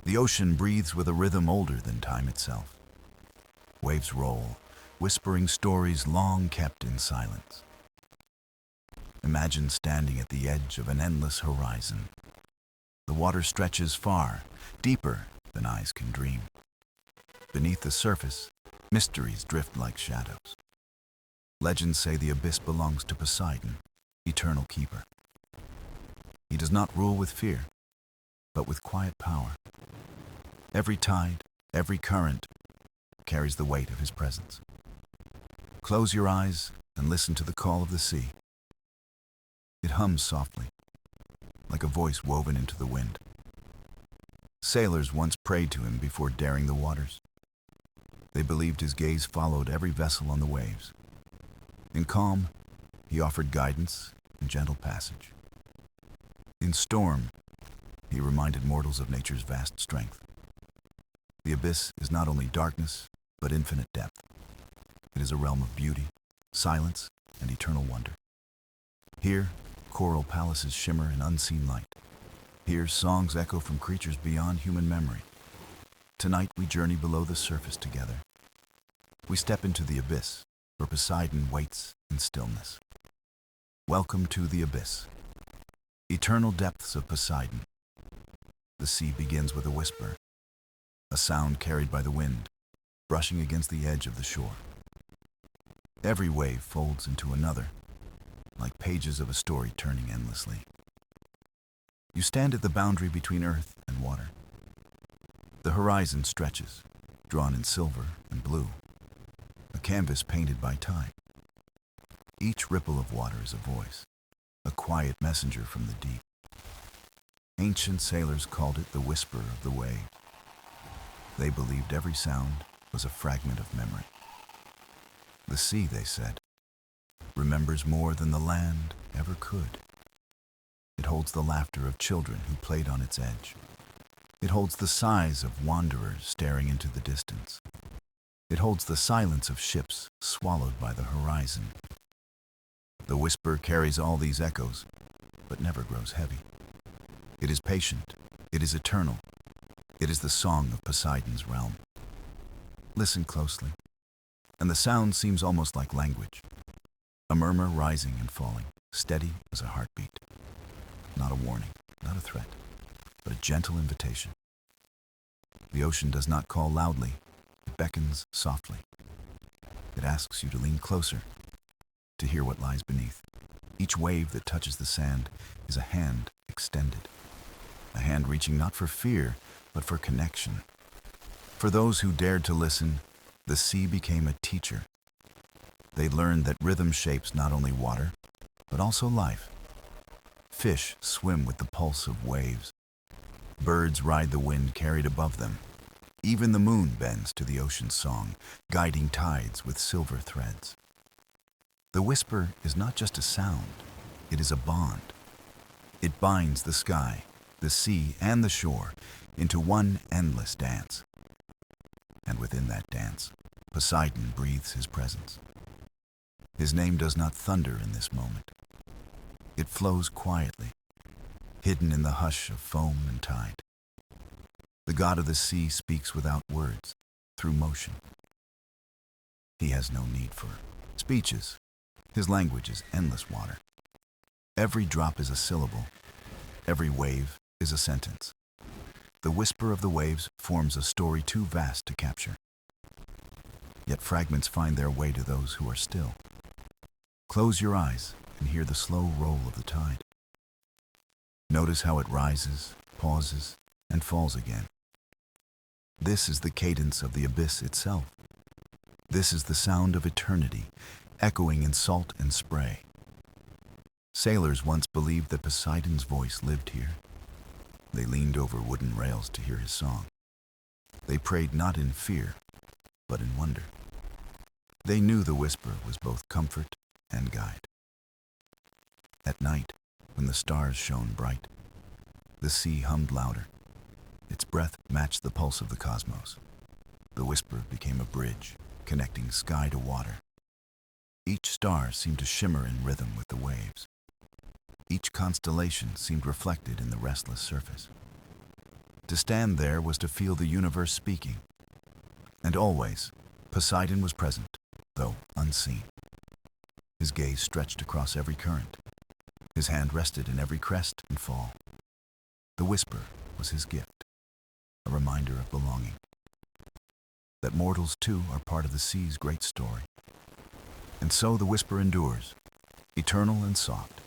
The ocean breathes with a rhythm older than time itself. Waves roll, whispering stories long kept in silence. Imagine standing at the edge of an endless horizon. The water stretches far, deeper than eyes can dream. Beneath the surface, mysteries drift like shadows. Legends say the abyss belongs to Poseidon, eternal keeper. He does not rule with fear, but with quiet power. Every tide, every current, carries the weight of his presence. Close your eyes and listen to the call of the sea. It hums softly, like a voice woven into the wind. Sailors once prayed to him before daring the waters. They believed his gaze followed every vessel on the waves. In calm, he offered guidance and gentle passage. In storm, he reminded mortals of nature's vast strength. The abyss is not only darkness, but infinite depth. It is a realm of beauty, silence, and eternal wonder. Here, coral palaces shimmer in unseen light. Here, songs echo from creatures beyond human memory. Tonight, we journey below the surface together. We step into the abyss, where Poseidon waits in stillness. Welcome to the abyss. Eternal depths of Poseidon. The sea begins with a whisper, a sound carried by the wind, brushing against the edge of the shore. Every wave folds into another, like pages of a story turning endlessly. You stand at the boundary between earth and water. The horizon stretches, drawn in silver and blue, a canvas painted by time. Each ripple of water is a voice, a quiet messenger from the deep. Ancient sailors called it the whisper of the wave. They believed every sound was a fragment of memory. The sea, they said, remembers more than the land ever could. It holds the laughter of children who played on its edge. It holds the sighs of wanderers staring into the distance. It holds the silence of ships swallowed by the horizon. The whisper carries all these echoes, but never grows heavy. It is patient. It is eternal. It is the song of Poseidon's realm. Listen closely, and the sound seems almost like language. A murmur rising and falling, steady as a heartbeat. Not a warning, not a threat, but a gentle invitation. The ocean does not call loudly, it beckons softly. It asks you to lean closer, to hear what lies beneath. Each wave that touches the sand is a hand extended. A hand reaching not for fear, but for connection. For those who dared to listen, the sea became a teacher. They learned that rhythm shapes not only water, but also life. Fish swim with the pulse of waves. Birds ride the wind carried above them. Even the moon bends to the ocean's song, guiding tides with silver threads. The whisper is not just a sound, it is a bond. It binds the sky, the sea, and the shore into one endless dance. And within that dance, Poseidon breathes his presence. His name does not thunder in this moment. It flows quietly, hidden in the hush of foam and tide. The god of the sea speaks without words, through motion. He has no need for speeches. His language is endless water. Every drop is a syllable. Every wave is a sentence. The whisper of the waves forms a story too vast to capture. Yet fragments find their way to those who are still. Close your eyes and hear the slow roll of the tide. Notice how it rises, pauses, and falls again. This is the cadence of the abyss itself. This is the sound of eternity, echoing in salt and spray. Sailors once believed that Poseidon's voice lived here. They leaned over wooden rails to hear his song. They prayed not in fear, but in wonder. They knew the whisper was both comfort and guide. At night, when the stars shone bright, the sea hummed louder. Its breath matched the pulse of the cosmos. The whisper became a bridge, connecting sky to water. Each star seemed to shimmer in rhythm with the waves. Each constellation seemed reflected in the restless surface. To stand there was to feel the universe speaking. And always, Poseidon was present, though unseen. His gaze stretched across every current. His hand rested in every crest and fall. The whisper was his gift, a reminder of belonging. That mortals too are part of the sea's great story. And so the whisper endures, eternal and soft.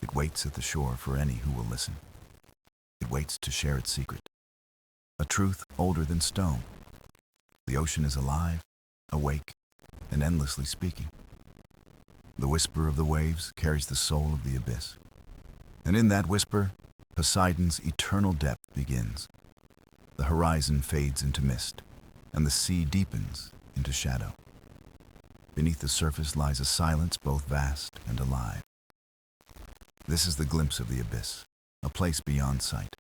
It waits at the shore for any who will listen. It waits to share its secret, a truth older than stone. The ocean is alive, awake, and endlessly speaking. The whisper of the waves carries the soul of the abyss. And in that whisper, Poseidon's eternal depth begins. The horizon fades into mist, and the sea deepens into shadow. Beneath the surface lies a silence both vast and alive. This is the glimpse of the abyss, a place beyond sight.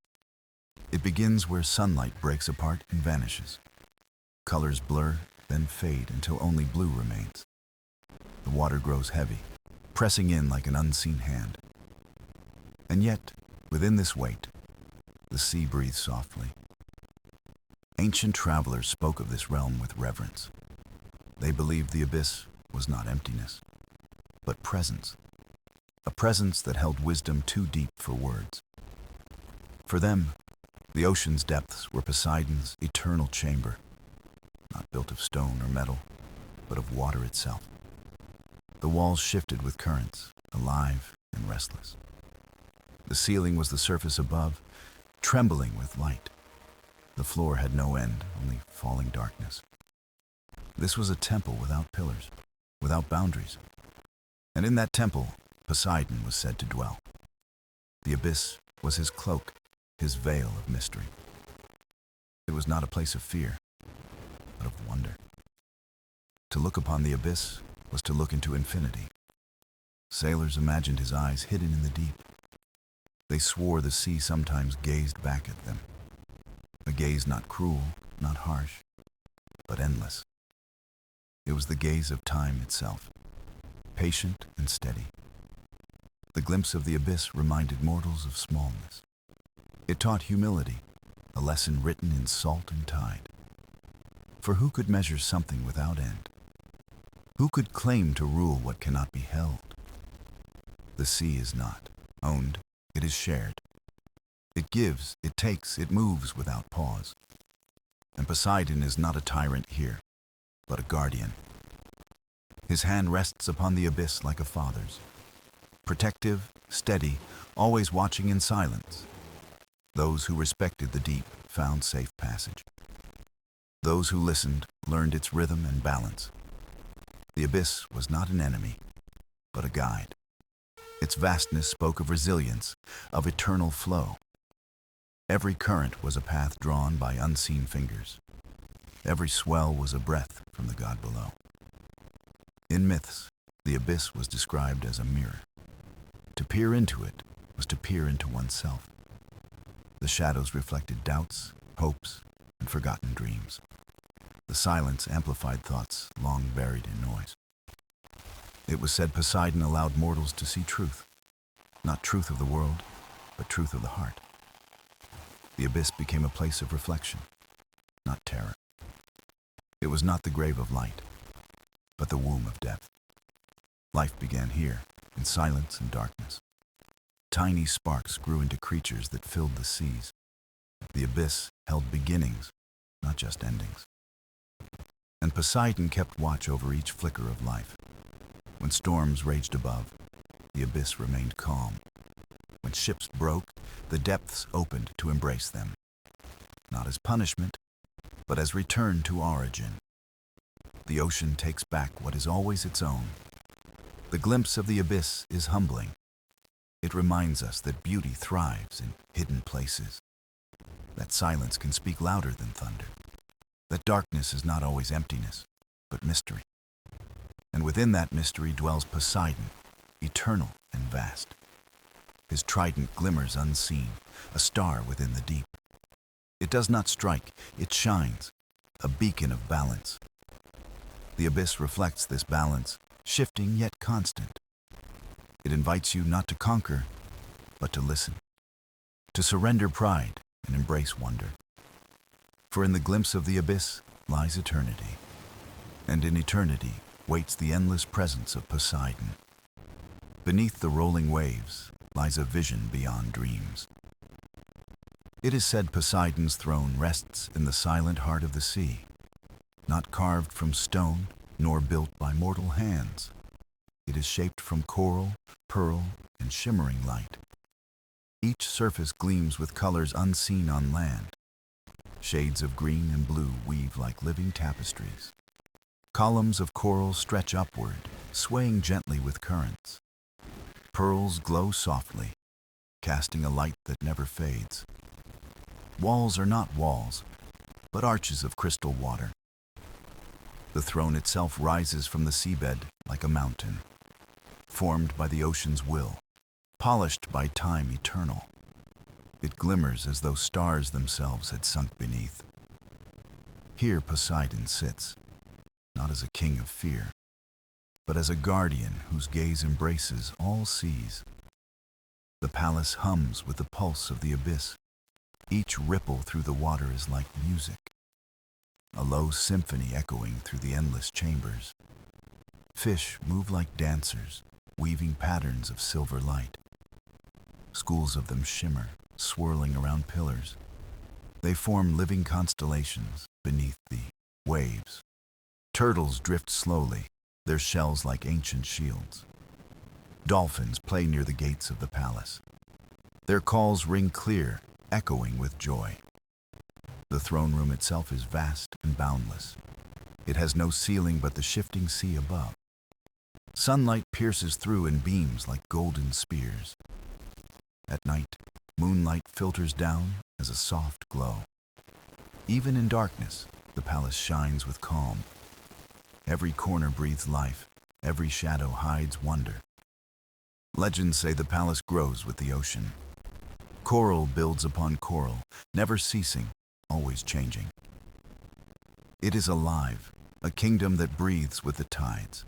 It begins where sunlight breaks apart and vanishes. Colors blur, then fade until only blue remains. The water grows heavy, pressing in like an unseen hand. And yet, within this weight, the sea breathes softly. Ancient travelers spoke of this realm with reverence. They believed the abyss was not emptiness, but presence. A presence that held wisdom too deep for words. For them, the ocean's depths were Poseidon's eternal chamber, not built of stone or metal, but of water itself. The walls shifted with currents, alive and restless. The ceiling was the surface above, trembling with light. The floor had no end, only falling darkness. This was a temple without pillars, without boundaries. And in that temple, Poseidon was said to dwell. The abyss was his cloak, his veil of mystery. It was not a place of fear, but of wonder. To look upon the abyss was to look into infinity. Sailors imagined his eyes hidden in the deep. They swore the sea sometimes gazed back at them. A gaze not cruel, not harsh, but endless. It was the gaze of time itself, patient and steady. The glimpse of the abyss reminded mortals of smallness. It taught humility, a lesson written in salt and tide. For who could measure something without end? Who could claim to rule what cannot be held? The sea is not owned, it is shared. It gives, it takes, it moves without pause. And Poseidon is not a tyrant here, but a guardian. His hand rests upon the abyss like a father's. Protective, steady, always watching in silence. Those who respected the deep found safe passage. Those who listened learned its rhythm and balance. The abyss was not an enemy, but a guide. Its vastness spoke of resilience, of eternal flow. Every current was a path drawn by unseen fingers. Every swell was a breath from the god below. In myths, the abyss was described as a mirror. To peer into it was to peer into oneself. The shadows reflected doubts, hopes, and forgotten dreams. The silence amplified thoughts long buried in noise. It was said Poseidon allowed mortals to see truth, not truth of the world, but truth of the heart. The abyss became a place of reflection, not terror. It was not the grave of light, but the womb of depth. Life began here, in silence and darkness. Tiny sparks grew into creatures that filled the seas. The abyss held beginnings, not just endings. And Poseidon kept watch over each flicker of life. When storms raged above, the abyss remained calm. When ships broke, the depths opened to embrace them. Not as punishment, but as return to origin. The ocean takes back what is always its own. The glimpse of the abyss is humbling. It reminds us that beauty thrives in hidden places, that silence can speak louder than thunder, that darkness is not always emptiness, but mystery. And within that mystery dwells Poseidon, eternal and vast. His trident glimmers unseen, a star within the deep. It does not strike, it shines, a beacon of balance. The abyss reflects this balance, shifting yet constant. It invites you not to conquer, but to listen. To surrender pride and embrace wonder. For in the glimpse of the abyss lies eternity, and in eternity waits the endless presence of Poseidon. Beneath the rolling waves lies a vision beyond dreams. It is said Poseidon's throne rests in the silent heart of the sea, not carved from stone nor built by mortal hands. It is shaped from coral, pearl, and shimmering light. Each surface gleams with colors unseen on land. Shades of green and blue weave like living tapestries. Columns of coral stretch upward, swaying gently with currents. Pearls glow softly, casting a light that never fades. Walls are not walls, but arches of crystal water. The throne itself rises from the seabed like a mountain, formed by the ocean's will, polished by time eternal. It glimmers as though stars themselves had sunk beneath. Here Poseidon sits, not as a king of fear, but as a guardian whose gaze embraces all seas. The palace hums with the pulse of the abyss. Each ripple through the water is like music, a low symphony echoing through the endless chambers. Fish move like dancers, weaving patterns of silver light. Schools of them shimmer, swirling around pillars. They form living constellations beneath the waves. Turtles drift slowly, their shells like ancient shields. Dolphins play near the gates of the palace. Their calls ring clear, echoing with joy. The throne room itself is vast and boundless. It has no ceiling but the shifting sea above. Sunlight pierces through in beams like golden spears. At night, moonlight filters down as a soft glow. Even in darkness, the palace shines with calm. Every corner breathes life, every shadow hides wonder. Legends say the palace grows with the ocean. Coral builds upon coral, never ceasing, always changing. It is alive, a kingdom that breathes with the tides.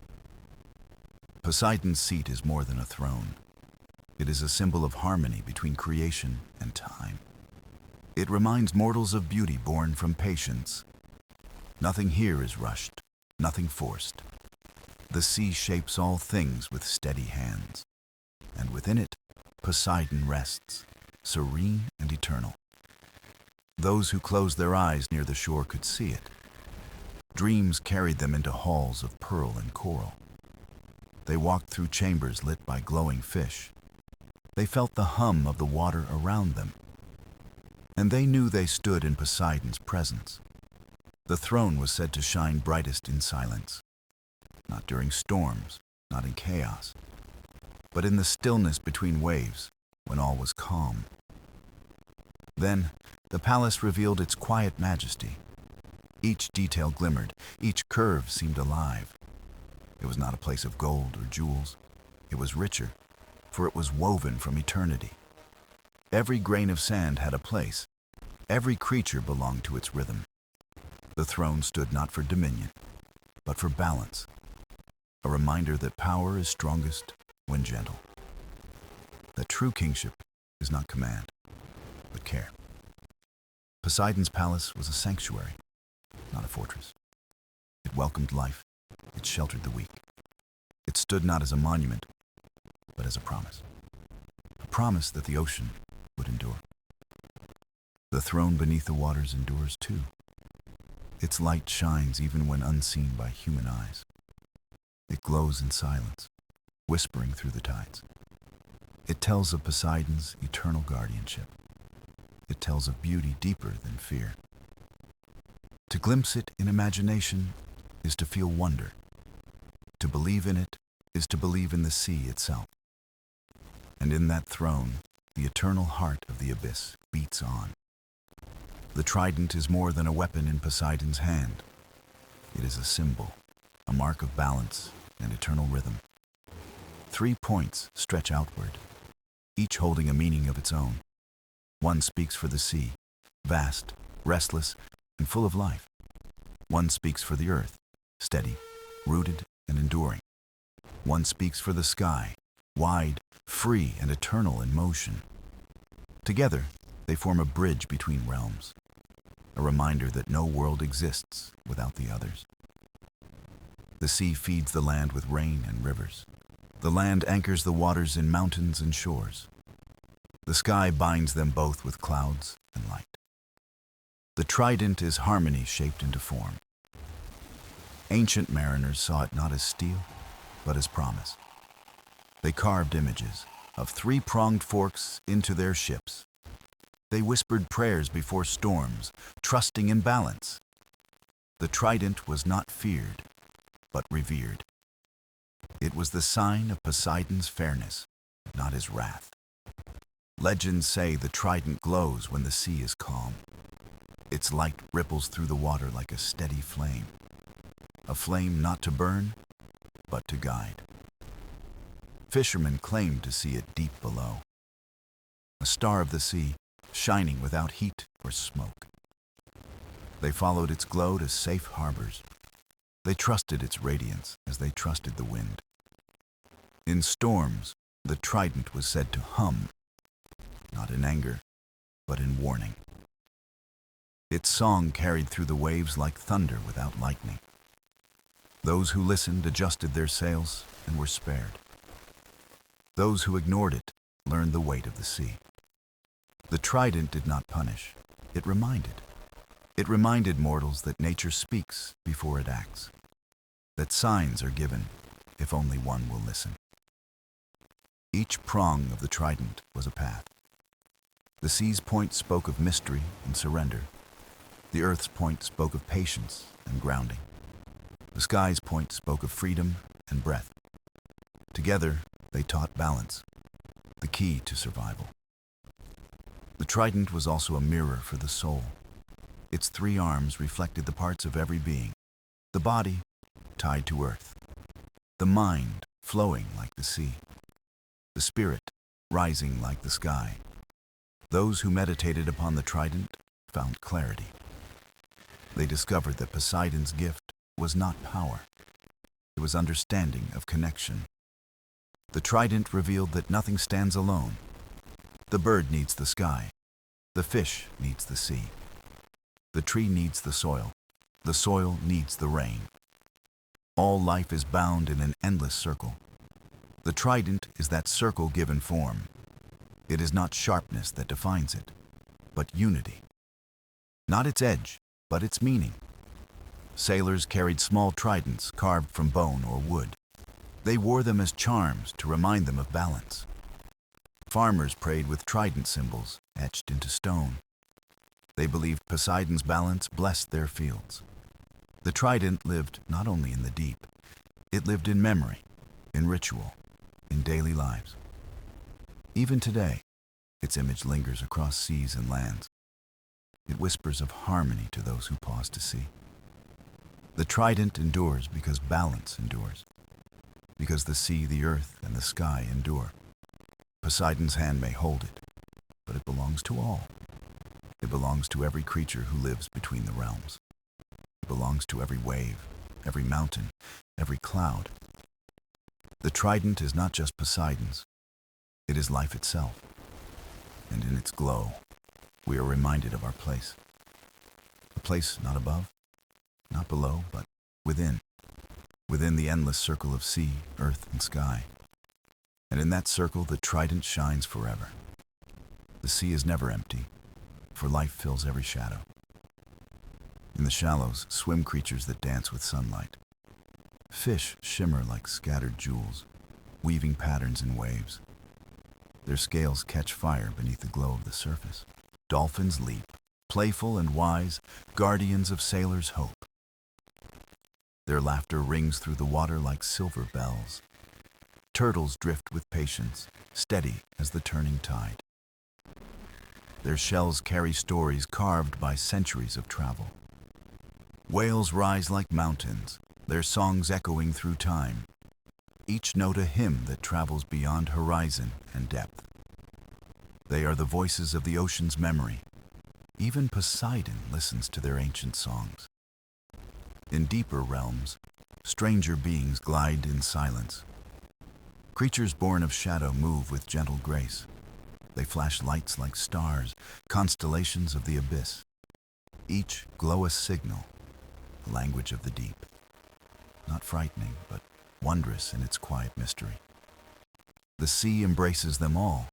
Poseidon's seat is more than a throne. It is a symbol of harmony between creation and time. It reminds mortals of beauty born from patience. Nothing here is rushed, nothing forced. The sea shapes all things with steady hands, and within it, Poseidon rests, serene and eternal. Those who closed their eyes near the shore could see it. Dreams carried them into halls of pearl and coral. They walked through chambers lit by glowing fish. They felt the hum of the water around them, and they knew they stood in Poseidon's presence. The throne was said to shine brightest in silence, not during storms, not in chaos, but in the stillness between waves when all was calm. Then, the palace revealed its quiet majesty. Each detail glimmered, each curve seemed alive. It was not a place of gold or jewels. It was richer, for it was woven from eternity. Every grain of sand had a place. Every creature belonged to its rhythm. The throne stood not for dominion, but for balance, a reminder that power is strongest when gentle, that true kingship is not command, but care. Poseidon's palace was a sanctuary, not a fortress. It welcomed life, it sheltered the weak. It stood not as a monument, but as a promise that the ocean would endure. The throne beneath the waters endures too. Its light shines even when unseen by human eyes. It glows in silence, whispering through the tides. It tells of Poseidon's eternal guardianship. It tells of beauty deeper than fear. To glimpse it in imagination is to feel wonder. To believe in it is to believe in the sea itself. And in that throne, the eternal heart of the abyss beats on. The trident is more than a weapon in Poseidon's hand. It is a symbol, a mark of balance and eternal rhythm. 3 points stretch outward, each holding a meaning of its own. One speaks for the sea, vast, restless, and full of life. One speaks for the earth, steady, rooted, and enduring. One speaks for the sky, wide, free, and eternal in motion. Together, They form a bridge between realms, a reminder that no world exists without the others. The sea feeds the land with rain and rivers. The land anchors the waters in mountains and shores. The sky binds them both with clouds and light. The trident is harmony shaped into form. Ancient mariners saw it not as steel, but as promise. They carved images of three-pronged forks into their ships. They whispered prayers before storms, trusting in balance. The trident was not feared, but revered. It was the sign of Poseidon's fairness, not his wrath. Legends say the trident glows when the sea is calm. Its light ripples through the water like a steady flame. A flame not to burn, but to guide. Fishermen claimed to see it deep below. A star of the sea, shining without heat or smoke. They followed its glow to safe harbors. They trusted its radiance as they trusted the wind. In storms, the trident was said to hum, not in anger, but in warning. Its song carried through the waves like thunder without lightning. Those who listened adjusted their sails and were spared. Those who ignored it learned the weight of the sea. The trident did not punish, it reminded. It reminded mortals that nature speaks before it acts, that signs are given if only one will listen. Each prong of the trident was a path. The sea's point spoke of mystery and surrender. The earth's point spoke of patience and grounding. The sky's point spoke of freedom and breath. Together, they taught balance, the key to survival. The trident was also a mirror for the soul. Its three arms reflected the parts of every being. The body, tied to earth. The mind, flowing like the sea. The spirit, rising like the sky. Those who meditated upon the trident found clarity. They discovered that Poseidon's gift was not power. It was understanding of connection. The trident revealed that nothing stands alone. The bird needs the sky. The fish needs the sea. The tree needs the soil. The soil needs the rain. All life is bound in an endless circle. The trident is that circle given form. It is not sharpness that defines it, but unity. Not its edge, but its meaning. Sailors carried small tridents carved from bone or wood. They wore them as charms to remind them of balance. Farmers prayed with trident symbols etched into stone. They believed Poseidon's balance blessed their fields. The trident lived not only in the deep, it lived in memory, in ritual, in daily lives. Even today, its image lingers across seas and lands. It whispers of harmony to those who pause to see. The trident endures because balance endures, because the sea, the earth, and the sky endure. Poseidon's hand may hold it, but it belongs to all. It belongs to every creature who lives between the realms. It belongs to every wave, every mountain, every cloud. The trident is not just Poseidon's, it is life itself. And in its glow, we are reminded of our place. A place not above, not below, but within. Within the endless circle of sea, earth, and sky. And in that circle, the trident shines forever. The sea is never empty, for life fills every shadow. In the shallows swim creatures that dance with sunlight. Fish shimmer like scattered jewels, weaving patterns in waves. Their scales catch fire beneath the glow of the surface. Dolphins leap, playful and wise, guardians of sailors' hope. Their laughter rings through the water like silver bells. Turtles drift with patience, steady as the turning tide. Their shells carry stories carved by centuries of travel. Whales rise like mountains, their songs echoing through time. Each note a hymn that travels beyond horizon and depth. They are the voices of the ocean's memory. Even Poseidon listens to their ancient songs. In deeper realms, stranger beings glide in silence. Creatures born of shadow move with gentle grace. They flash lights like stars, constellations of the abyss. Each glow a signal, a language of the deep. Not frightening, but wondrous in its quiet mystery. The sea embraces them all,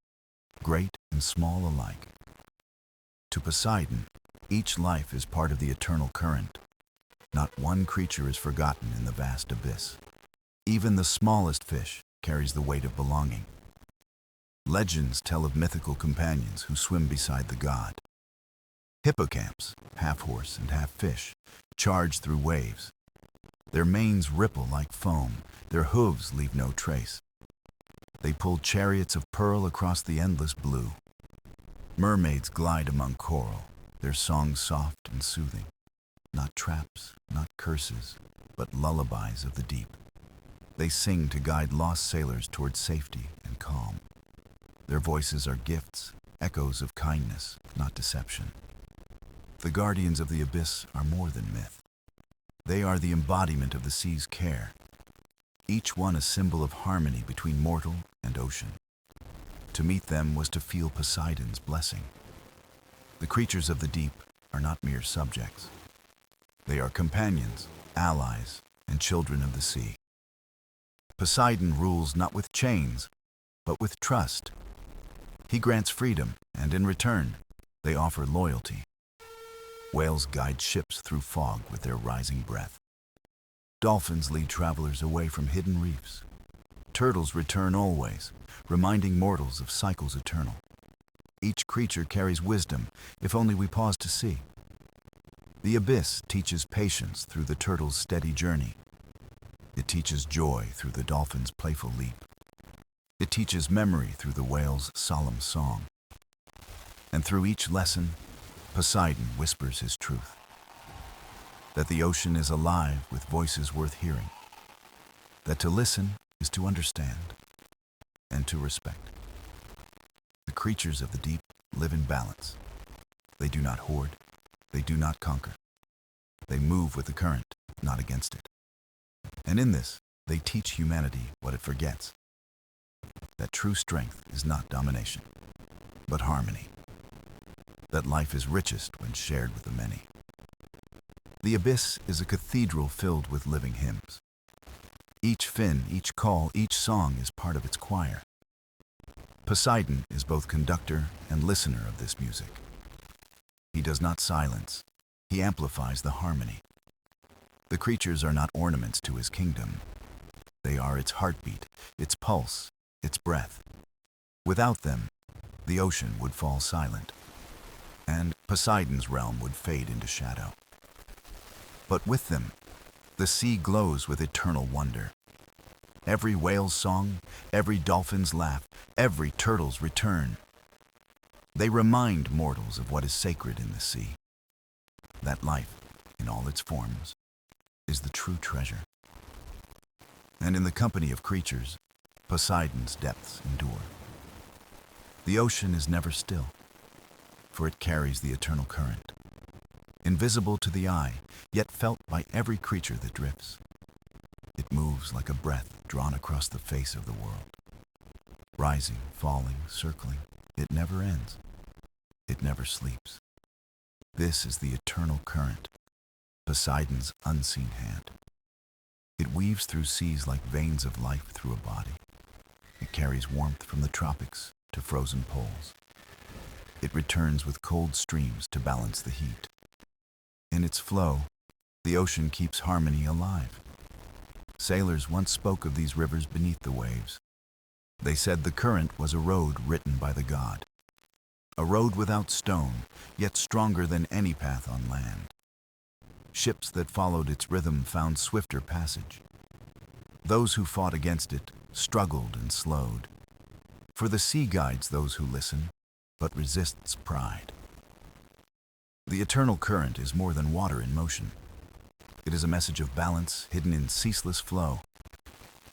great and small alike. To Poseidon, each life is part of the eternal current. Not one creature is forgotten in the vast abyss. Even the smallest fish carries the weight of belonging. Legends tell of mythical companions who swim beside the god. Hippocamps, half horse and half fish, charge through waves. Their manes ripple like foam, their hooves leave no trace. They pull chariots of pearl across the endless blue. Mermaids glide among coral, their songs soft and soothing. Not traps, not curses, but lullabies of the deep. They sing to guide lost sailors toward safety and calm. Their voices are gifts, echoes of kindness, not deception. The guardians of the abyss are more than myth. They are the embodiment of the sea's care, each one a symbol of harmony between mortal and ocean. To meet them was to feel Poseidon's blessing. The creatures of the deep are not mere subjects. They are companions, allies, and children of the sea. Poseidon rules not with chains, but with trust. He grants freedom, and in return, they offer loyalty. Whales guide ships through fog with their rising breath. Dolphins lead travelers away from hidden reefs. Turtles return always, reminding mortals of cycles eternal. Each creature carries wisdom, if only we pause to see. The abyss teaches patience through the turtle's steady journey. It teaches joy through the dolphin's playful leap. It teaches memory through the whale's solemn song. And through each lesson, Poseidon whispers his truth. That the ocean is alive with voices worth hearing. That to listen is to understand and to respect. The creatures of the deep live in balance. They do not hoard. They do not conquer. They move with the current, not against it. And in this, they teach humanity what it forgets. That true strength is not domination, but harmony. That life is richest when shared with the many. The abyss is a cathedral filled with living hymns. Each fin, each call, each song is part of its choir. Poseidon is both conductor and listener of this music. He does not silence, he amplifies the harmony. The creatures are not ornaments to his kingdom. They are its heartbeat, its pulse, its breath. Without them, the ocean would fall silent, and Poseidon's realm would fade into shadow. But with them, the sea glows with eternal wonder. Every whale's song, every dolphin's laugh, every turtle's return. They remind mortals of what is sacred in the sea. That life, in all its forms, is the true treasure. And in the company of creatures, Poseidon's depths endure. The ocean is never still, for it carries the eternal current, invisible to the eye, yet felt by every creature that drifts. It moves like a breath drawn across the face of the world. Rising, falling, circling, it never ends. It never sleeps. This is the eternal current, Poseidon's unseen hand. It weaves through seas like veins of life through a body. It carries warmth from the tropics to frozen poles. It returns with cold streams to balance the heat. In its flow, the ocean keeps harmony alive. Sailors once spoke of these rivers beneath the waves. They said the current was a road written by the god. A road without stone, yet stronger than any path on land. Ships that followed its rhythm found swifter passage. Those who fought against it struggled and slowed. For the sea guides those who listen, but resists pride. The eternal current is more than water in motion. It is a message of balance hidden in ceaseless flow.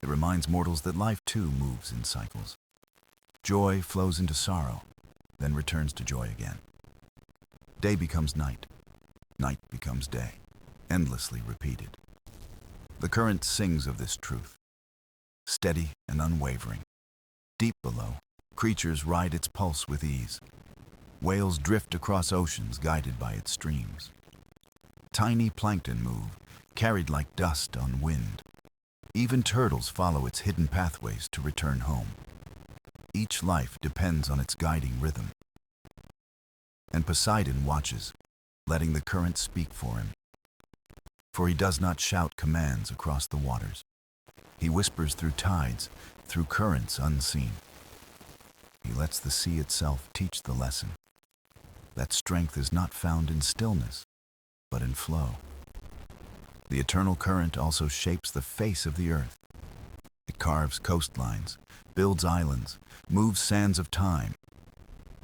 It reminds mortals that life too moves in cycles. Joy flows into sorrow, then returns to joy again. Day becomes night. Night becomes day, endlessly repeated. The current sings of this truth, steady and unwavering. Deep below, Creatures ride its pulse with ease. Whales drift across oceans guided by its streams. Tiny plankton move, carried like dust on wind. Even turtles follow its hidden pathways to return home. Each life depends on its guiding rhythm. And Poseidon watches, letting the current speak for him. For he does not shout commands across the waters. He whispers through tides, through currents unseen. He lets the sea itself teach the lesson, that strength is not found in stillness, but in flow. The eternal current also shapes the face of the earth. It carves coastlines, builds islands, moves sands of time.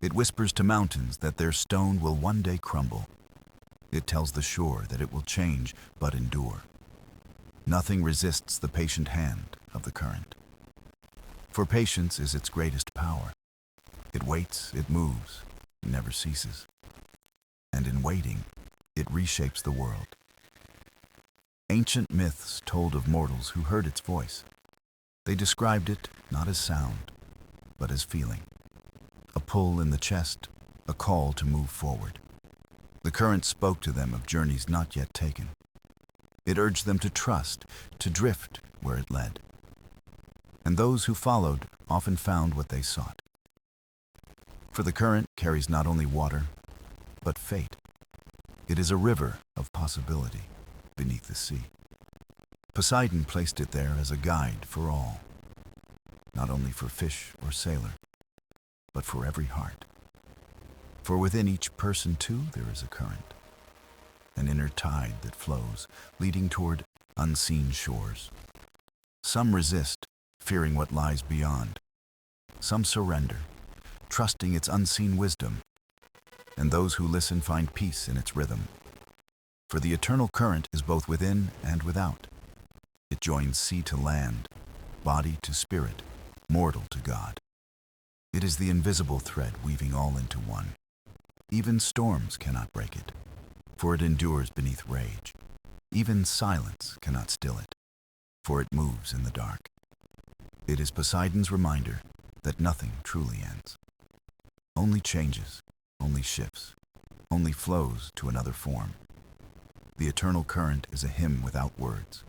It whispers to mountains that their stone will one day crumble. It tells the shore that it will change but endure. Nothing resists the patient hand of the current. For patience is its greatest power. It waits, it moves, it never ceases. And in waiting, it reshapes the world. Ancient myths told of mortals who heard its voice. They described it not as sound, but as feeling. A pull in the chest, a call to move forward. The current spoke to them of journeys not yet taken. It urged them to trust, to drift where it led. And those who followed often found what they sought. For the current carries not only water, but fate. It is a river of possibility beneath the sea. Poseidon placed it there as a guide for all, not only for fish or sailor, but for every heart. For within each person, too, there is a current, an inner tide that flows, leading toward unseen shores. Some resist, fearing what lies beyond. Some surrender, trusting its unseen wisdom. And those who listen find peace in its rhythm. For the eternal current is both within and without. It joins sea to land, body to spirit, mortal to God. It is the invisible thread weaving all into one. Even storms cannot break it, for it endures beneath rage. Even silence cannot still it, for it moves in the dark. It is Poseidon's reminder that nothing truly ends. Only changes, only shifts, only flows to another form. The eternal current is a hymn without words,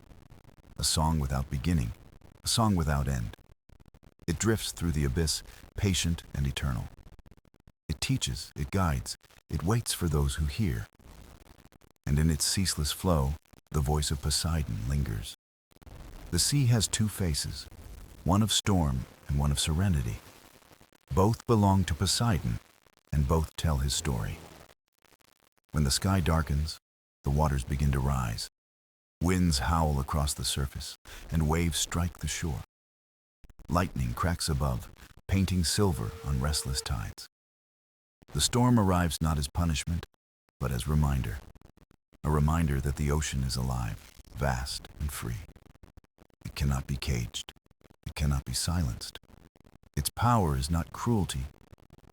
a song without beginning, a song without end. It drifts through the abyss, patient and eternal. It teaches, it guides, it waits for those who hear. And in its ceaseless flow, the voice of Poseidon lingers. The sea has two faces, one of storm and one of serenity. Both belong to Poseidon, and both tell his story. When the sky darkens, the waters begin to rise. Winds howl across the surface, and waves strike the shore. Lightning cracks above, painting silver on restless tides. The storm arrives not as punishment, but as reminder. A reminder that the ocean is alive, vast and free. It cannot be caged. It cannot be silenced. Its power is not cruelty,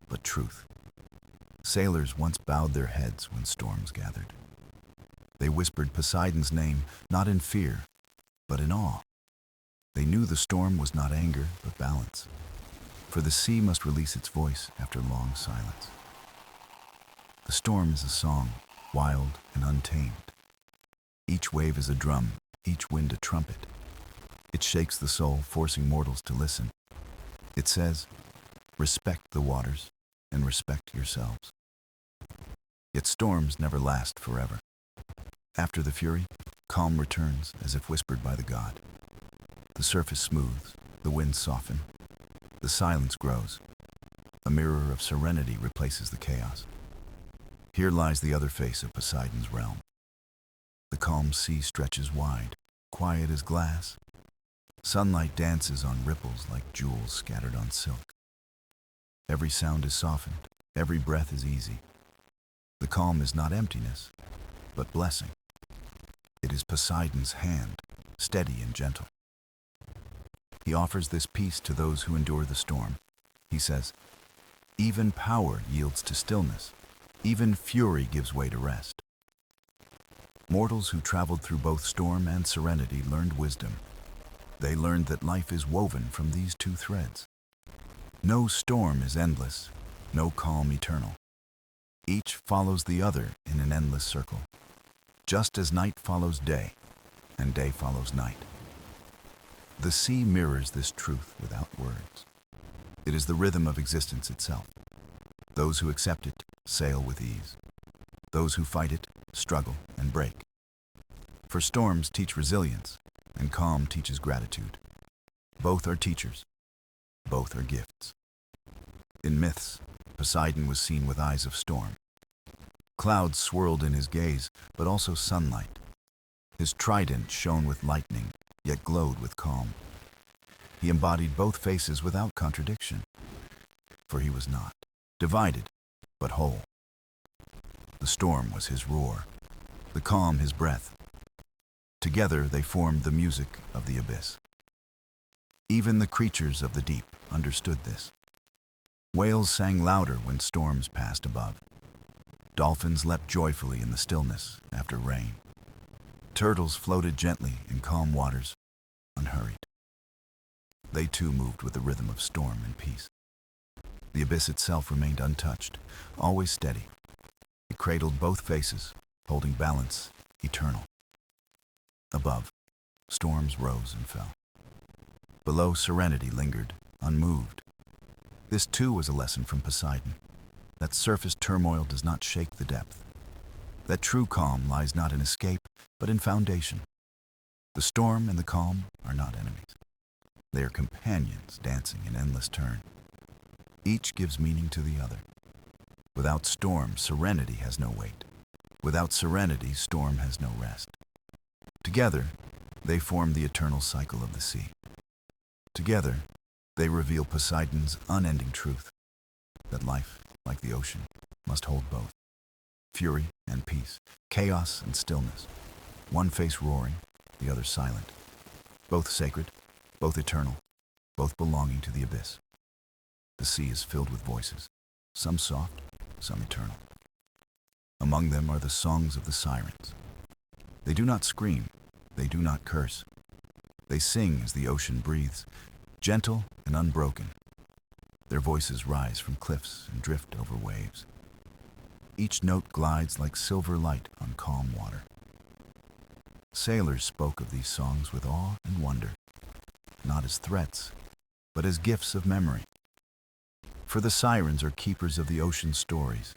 but truth. Sailors once bowed their heads when storms gathered. They whispered Poseidon's name, not in fear, but in awe. They knew the storm was not anger, but balance. For the sea must release its voice after long silence. The storm is a song, wild and untamed. Each wave is a drum, each wind a trumpet. It shakes the soul, forcing mortals to listen. It says, respect the waters and respect yourselves. Yet storms never last forever. After the fury, calm returns as if whispered by the god. The surface smooths, the winds soften, the silence grows. A mirror of serenity replaces the chaos. Here lies the other face of Poseidon's realm. The calm sea stretches wide, quiet as glass. Sunlight dances on ripples like jewels scattered on silk. Every sound is softened, every breath is easy. The calm is not emptiness, but blessing. It is Poseidon's hand, steady and gentle. He offers this peace to those who endure the storm. He says, even power yields to stillness. Even fury gives way to rest. Mortals who traveled through both storm and serenity learned wisdom. They learned that life is woven from these two threads. No storm is endless, no calm eternal. Each follows the other in an endless circle, just as night follows day and day follows night. The sea mirrors this truth without words. It is the rhythm of existence itself. Those who accept it sail with ease. Those who fight it struggle and break. For storms teach resilience, and calm teaches gratitude. Both are teachers. Both are gifts. In myths, Poseidon was seen with eyes of storm. Clouds swirled in his gaze, but also sunlight. His trident shone with lightning, yet glowed with calm. He embodied both faces without contradiction, for he was not divided, but whole. The storm was his roar, the calm his breath. Together they formed the music of the abyss. Even the creatures of the deep understood this. Whales sang louder when storms passed above. Dolphins leapt joyfully in the stillness after rain. Turtles floated gently in calm waters, unhurried. They too moved with the rhythm of storm and peace. The abyss itself remained untouched, always steady. It cradled both faces, holding balance, eternal. Above, storms rose and fell. Below, serenity lingered, unmoved. This too was a lesson from Poseidon, that surface turmoil does not shake the depth. That true calm lies not in escape, but in foundation. The storm and the calm are not enemies. They are companions dancing in endless turn. Each gives meaning to the other. Without storm, serenity has no weight. Without serenity, storm has no rest. Together, they form the eternal cycle of the sea. Together, they reveal Poseidon's unending truth, that life, like the ocean, must hold both. Fury and peace, chaos and stillness. One face roaring, the other silent. Both sacred, both eternal, both belonging to the abyss. The sea is filled with voices, some soft, some eternal. Among them are the songs of the sirens. They do not scream, they do not curse. They sing as the ocean breathes, gentle and unbroken. Their voices rise from cliffs and drift over waves. Each note glides like silver light on calm water. Sailors spoke of these songs with awe and wonder, not as threats, but as gifts of memory. For the sirens are keepers of the ocean's stories.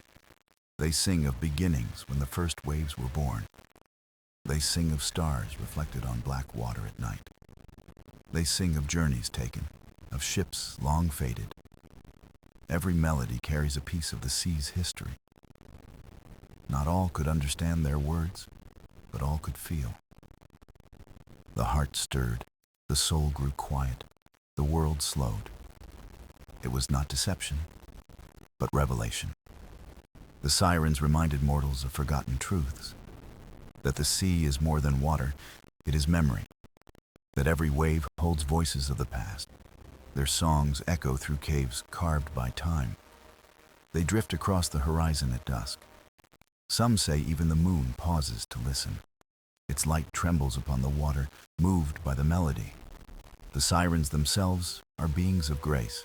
They sing of beginnings when the first waves were born. They sing of stars reflected on black water at night. They sing of journeys taken, of ships long faded. Every melody carries a piece of the sea's history. Not all could understand their words, but all could feel. The heart stirred, the soul grew quiet, the world slowed. It was not deception, but revelation. The sirens reminded mortals of forgotten truths, that the sea is more than water, it is memory, that every wave holds voices of the past. Their songs echo through caves carved by time. They drift across the horizon at dusk. Some say even the moon pauses to listen. Its light trembles upon the water, moved by the melody. The sirens themselves are beings of grace.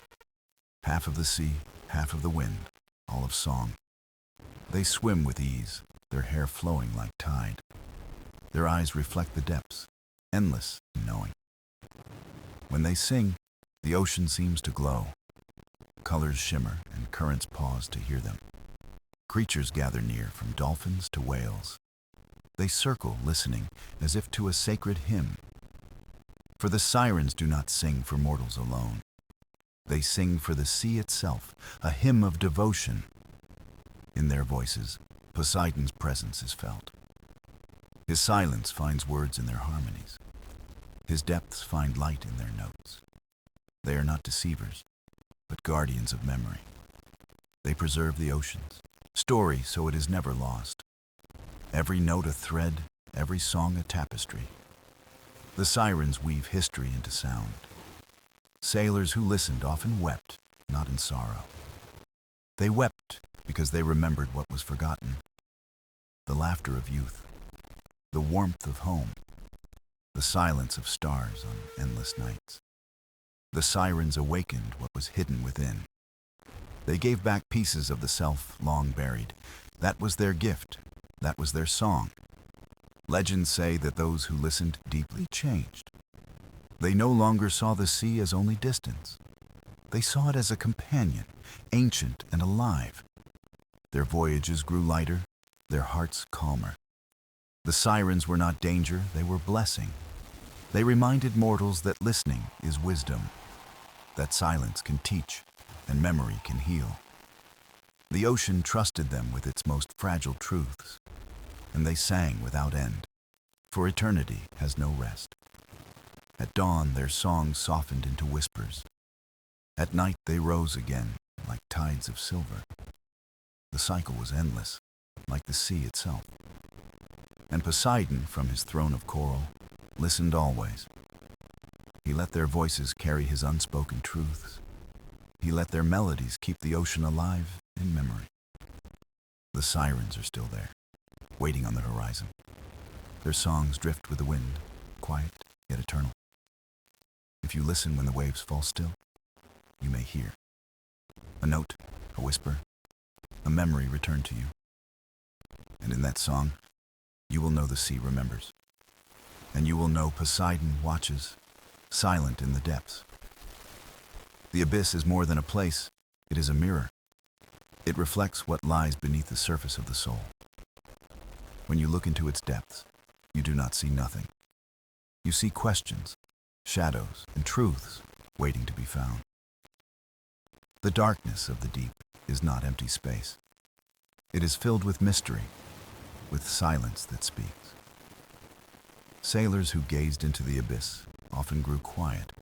Half of the sea, half of the wind, all of song. They swim with ease, their hair flowing like tide. Their eyes reflect the depths, endless in knowing. When they sing, the ocean seems to glow. Colors shimmer and currents pause to hear them. Creatures gather near, from dolphins to whales. They circle, listening, as if to a sacred hymn. For the sirens do not sing for mortals alone. They sing for the sea itself, a hymn of devotion. In their voices, Poseidon's presence is felt. His silence finds words in their harmonies. His depths find light in their notes. They are not deceivers, but guardians of memory. They preserve the ocean's story so it is never lost. Every note a thread, every song a tapestry. The sirens weave history into sound. Sailors who listened often wept, not in sorrow. They wept because they remembered what was forgotten. The laughter of youth, the warmth of home, the silence of stars on endless nights. The sirens awakened what was hidden within. They gave back pieces of the self long buried. That was their gift. That was their song. Legends say that those who listened deeply changed. They no longer saw the sea as only distance. They saw it as a companion, ancient and alive. Their voyages grew lighter, their hearts calmer. The sirens were not danger, they were blessing. They reminded mortals that listening is wisdom, that silence can teach and memory can heal. The ocean trusted them with its most fragile truths, and they sang without end, for eternity has no rest. At dawn, their songs softened into whispers. At night, they rose again, like tides of silver. The cycle was endless, like the sea itself. And Poseidon, from his throne of coral, listened always. He let their voices carry his unspoken truths. He let their melodies keep the ocean alive in memory. The sirens are still there, waiting on the horizon. Their songs drift with the wind, quiet yet eternal. If you listen when the waves fall still, you may hear a note, a whisper, a memory return to you. And in that song, you will know the sea remembers. And you will know Poseidon watches, silent in the depths. The abyss is more than a place, it is a mirror. It reflects what lies beneath the surface of the soul. When you look into its depths, you do not see nothing. You see questions, shadows, and truths waiting to be found. The darkness of the deep is not empty space. It is filled with mystery, with silence that speaks. Sailors who gazed into the abyss often grew quiet.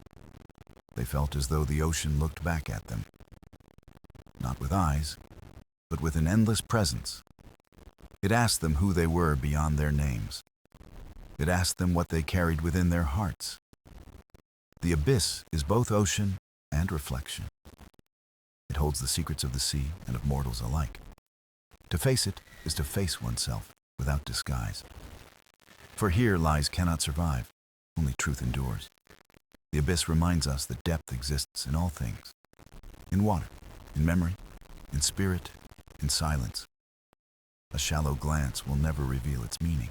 They felt as though the ocean looked back at them, not with eyes, but with an endless presence. It asked them who they were beyond their names. It asked them what they carried within their hearts. The abyss is both ocean and reflection. It holds the secrets of the sea and of mortals alike. To face it is to face oneself without disguise. For here lies cannot survive, only truth endures. The abyss reminds us that depth exists in all things. In water, in memory, in spirit, in silence. A shallow glance will never reveal its meaning.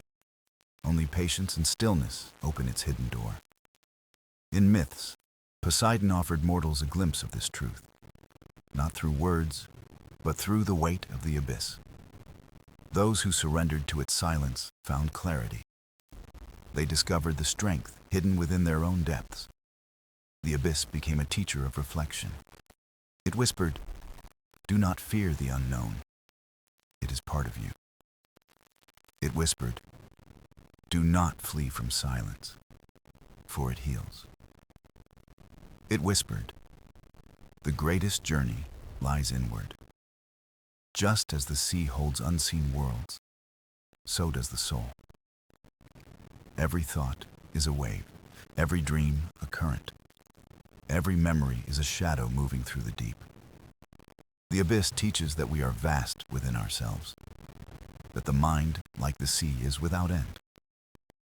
Only patience and stillness open its hidden door. In myths, Poseidon offered mortals a glimpse of this truth, not through words, but through the weight of the abyss. Those who surrendered to its silence found clarity. They discovered the strength hidden within their own depths. The abyss became a teacher of reflection. It whispered, "Do not fear the unknown. It is part of you." It whispered, "Do not flee from silence, for it heals." It whispered, "The greatest journey lies inward. Just as the sea holds unseen worlds, so does the soul. Every thought is a wave, every dream a current. Every memory is a shadow moving through the deep. The abyss teaches that we are vast within ourselves, that the mind, like the sea, is without end.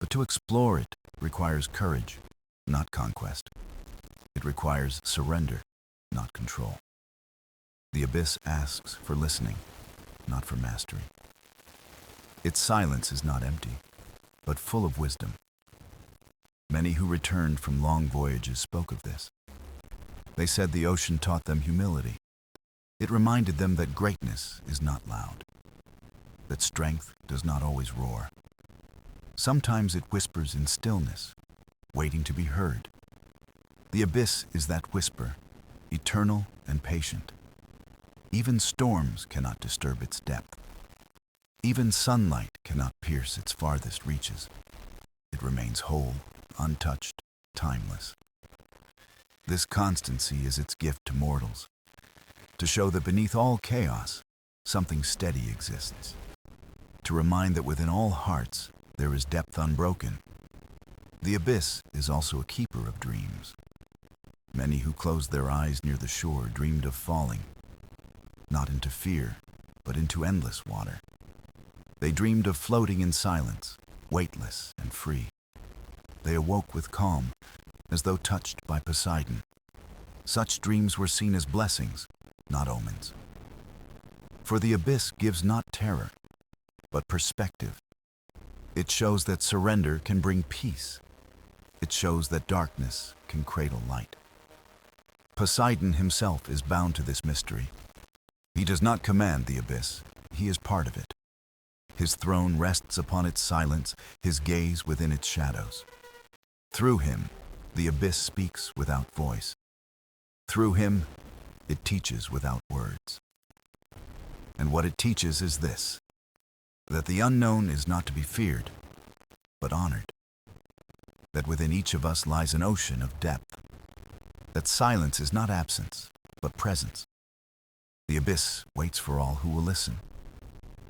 But to explore it requires courage, not conquest. It requires surrender, not control. The abyss asks for listening, not for mastery. Its silence is not empty, but full of wisdom. Many who returned from long voyages spoke of this. They said the ocean taught them humility. It reminded them that greatness is not loud, that strength does not always roar. Sometimes it whispers in stillness, waiting to be heard. The abyss is that whisper, eternal and patient. Even storms cannot disturb its depth. Even sunlight cannot pierce its farthest reaches. It remains whole, untouched, timeless. This constancy is its gift to mortals, to show that beneath all chaos, something steady exists, to remind that within all hearts there is depth unbroken. The abyss is also a keeper of dreams. Many who closed their eyes near the shore dreamed of falling, not into fear, but into endless water. They dreamed of floating in silence, weightless and free. They awoke with calm, as though touched by Poseidon, Such dreams were seen as blessings, not omens. For the abyss gives not terror, but perspective. It shows that surrender can bring peace. It shows that darkness can cradle light. Poseidon himself is bound to this mystery. He does not command the abyss, he is part of it. His throne rests upon its silence, his gaze within its shadows. Through him, the abyss speaks without voice. Through him, it teaches without words. And what it teaches is this: that the unknown is not to be feared, but honored. That within each of us lies an ocean of depth. That silence is not absence, but presence. The abyss waits for all who will listen.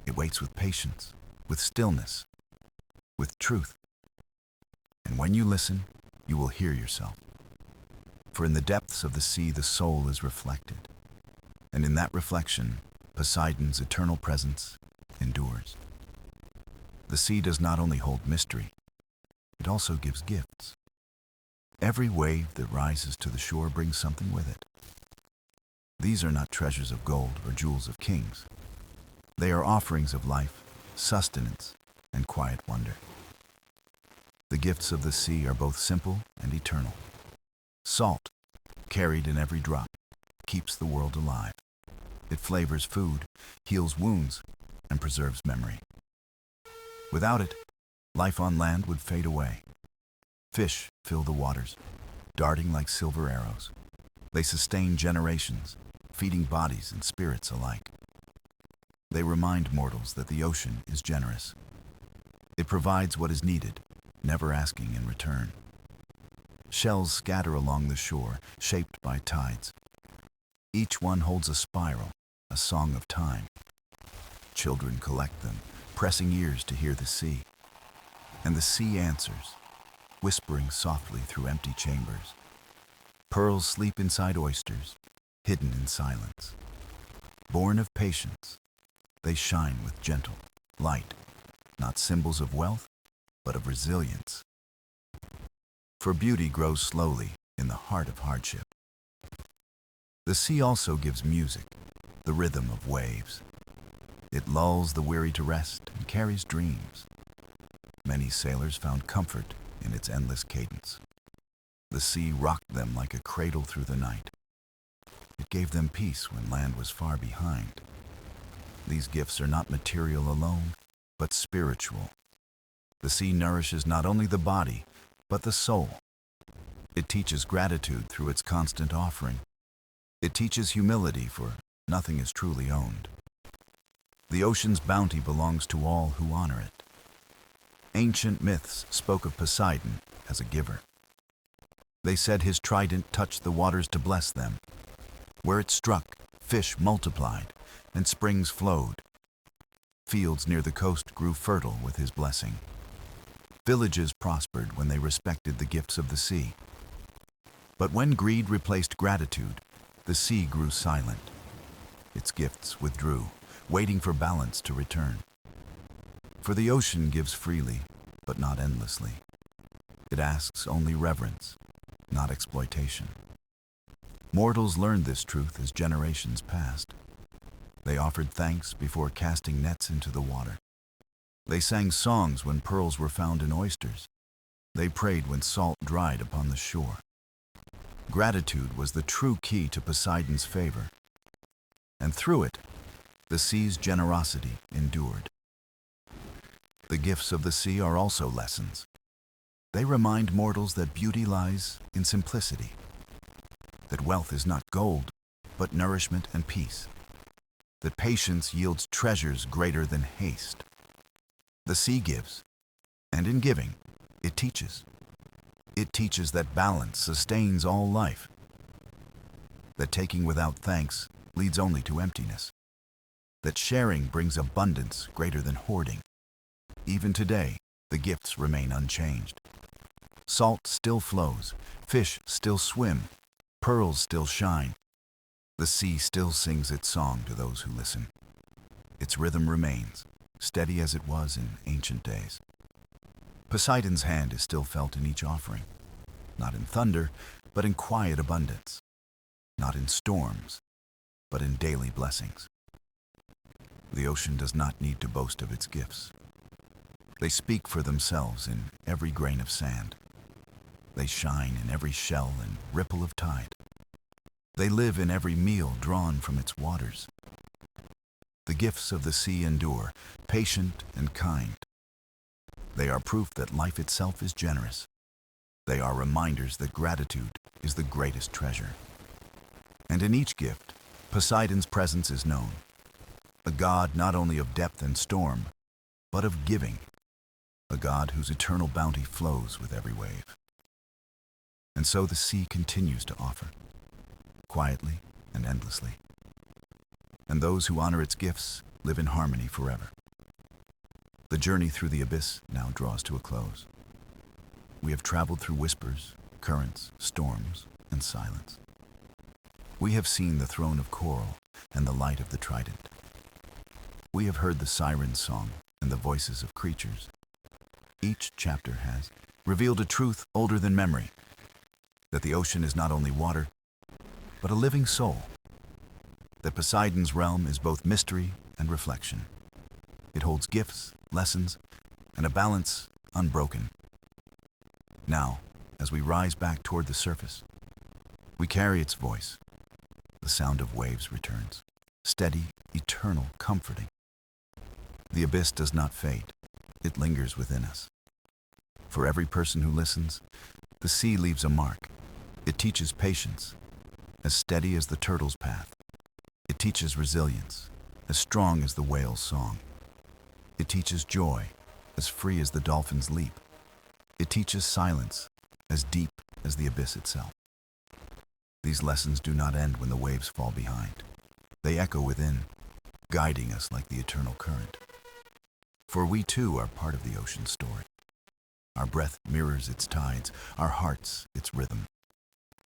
It waits with patience, with stillness, with truth. And when you listen, you will hear yourself. For in the depths of the sea, the soul is reflected. And in that reflection, Poseidon's eternal presence endures. The sea does not only hold mystery, it also gives gifts. Every wave that rises to the shore brings something with it. These are not treasures of gold or jewels of kings. They are offerings of life, sustenance, and quiet wonder. The gifts of the sea are both simple and eternal. Salt, carried in every drop, keeps the world alive. It flavors food, heals wounds, and preserves memory. Without it, life on land would fade away. Fish fill the waters, darting like silver arrows. They sustain generations, feeding bodies and spirits alike. They remind mortals that the ocean is generous. It provides what is needed, never asking in return. Shells scatter along the shore, shaped by tides. Each one holds a spiral, a song of time. Children collect them, pressing ears to hear the sea. And the sea answers, whispering softly through empty chambers. Pearls sleep inside oysters, hidden in silence. Born of patience, they shine with gentle light, not symbols of wealth, but of resilience. For beauty grows slowly in the heart of hardship. The sea also gives music, the rhythm of waves. It lulls the weary to rest and carries dreams. Many sailors found comfort in its endless cadence. The sea rocked them like a cradle through the night. It gave them peace when land was far behind. These gifts are not material alone, but spiritual. The sea nourishes not only the body, but the soul. It teaches gratitude through its constant offering. It teaches humility, for nothing is truly owned. The ocean's bounty belongs to all who honor it. Ancient myths spoke of Poseidon as a giver. They said his trident touched the waters to bless them. Where it struck, fish multiplied, and springs flowed. Fields near the coast grew fertile with his blessing. Villages prospered when they respected the gifts of the sea. But when greed replaced gratitude, the sea grew silent. Its gifts withdrew, waiting for balance to return. For the ocean gives freely, but not endlessly. It asks only reverence, not exploitation. Mortals learned this truth as generations passed. They offered thanks before casting nets into the water. They sang songs when pearls were found in oysters. They prayed when salt dried upon the shore. Gratitude was the true key to Poseidon's favor. And through it, the sea's generosity endured. The gifts of the sea are also lessons. They remind mortals that beauty lies in simplicity, that wealth is not gold, but nourishment and peace, that patience yields treasures greater than haste. The sea gives, and in giving, it teaches. It teaches that balance sustains all life, that taking without thanks leads only to emptiness, that sharing brings abundance greater than hoarding. Even today, the gifts remain unchanged. Salt still flows, fish still swim, pearls still shine. The sea still sings its song to those who listen. Its rhythm remains, steady as it was in ancient days. Poseidon's hand is still felt in each offering, not in thunder, but in quiet abundance. not in storms, but in daily blessings. The ocean does not need to boast of its gifts. They speak for themselves in every grain of sand. They shine in every shell and ripple of tide. They live in every meal drawn from its waters. The gifts of the sea endure, patient and kind. They are proof that life itself is generous. They are reminders that gratitude is the greatest treasure. And in each gift, Poseidon's presence is known, a god not only of depth and storm, but of giving, a god whose eternal bounty flows with every wave. And so the sea continues to offer, quietly and endlessly. And those who honor its gifts live in harmony forever. The journey through the abyss now draws to a close. We have traveled through whispers, currents, storms, and silence. We have seen the throne of coral and the light of the trident. We have heard the siren's song and the voices of creatures. Each chapter has revealed a truth older than memory, that the ocean is not only water, but a living soul. That Poseidon's realm is both mystery and reflection. It holds gifts, lessons, and a balance unbroken. Now, as we rise back toward the surface, we carry its voice. The sound of waves returns, steady, eternal, comforting. The abyss does not fade. It lingers within us. For every person who listens, the sea leaves a mark. It teaches patience, as steady as the turtle's path. It teaches resilience, as strong as the whale's song. It teaches joy, as free as the dolphin's leap. It teaches silence, as deep as the abyss itself. These lessons do not end when the waves fall behind. They echo within, guiding us like the eternal current. For we too are part of the ocean's story. Our breath mirrors its tides, our hearts its rhythm.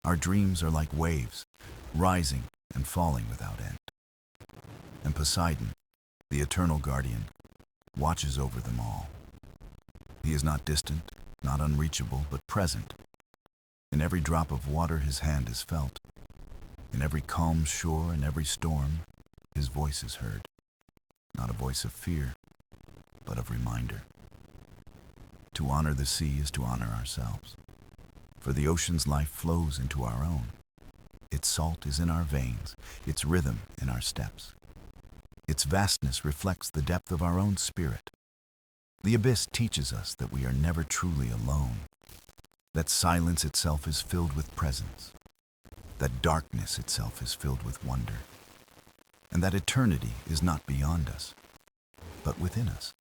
Our dreams are like waves, rising and falling without end. And Poseidon, the eternal guardian, watches over them all. He is not distant, not unreachable, but present. In every drop of water his hand is felt. In every calm shore and every storm, his voice is heard. Not a voice of fear, but of reminder. To honor the sea is to honor ourselves. For the ocean's life flows into our own. Its salt is in our veins, its rhythm in our steps. Its vastness reflects the depth of our own spirit. The abyss teaches us that we are never truly alone, that silence itself is filled with presence, that darkness itself is filled with wonder, and that eternity is not beyond us, but within us.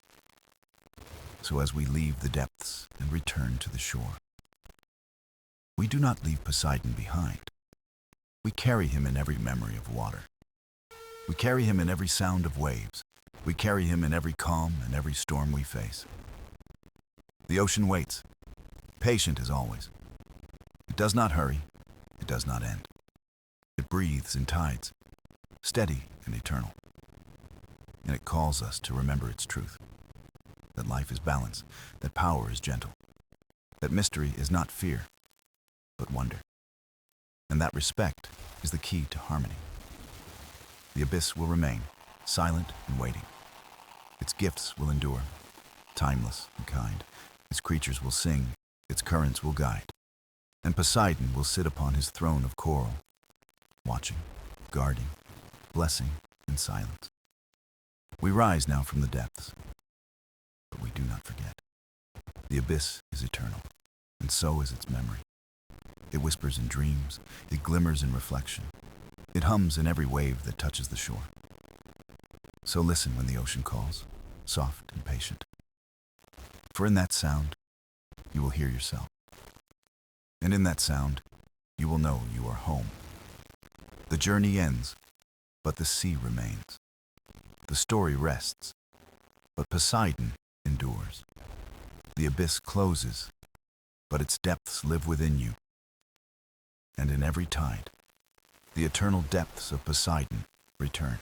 So as we leave the depths and return to the shore, we do not leave Poseidon behind. We carry him in every memory of water. We carry him in every sound of waves. We carry him in every calm and every storm we face. The ocean waits, patient as always. It does not hurry. It does not end. It breathes in tides, steady and eternal. And it calls us to remember its truth, that life is balance, that power is gentle, that mystery is not fear, but wonder. And that respect is the key to harmony. The abyss will remain, silent and waiting. Its gifts will endure, timeless and kind. Its creatures will sing, its currents will guide. And Poseidon will sit upon his throne of coral, watching, guarding, blessing in silence. We rise now from the depths, but we do not forget. The abyss is eternal, and so is its memory. It whispers in dreams, it glimmers in reflection. It hums in every wave that touches the shore. So listen when the ocean calls, soft and patient. For in that sound, you will hear yourself. And in that sound, you will know you are home. The journey ends, but the sea remains. The story rests, but Poseidon endures. The abyss closes, but its depths live within you. And in every tide, the eternal depths of Poseidon return.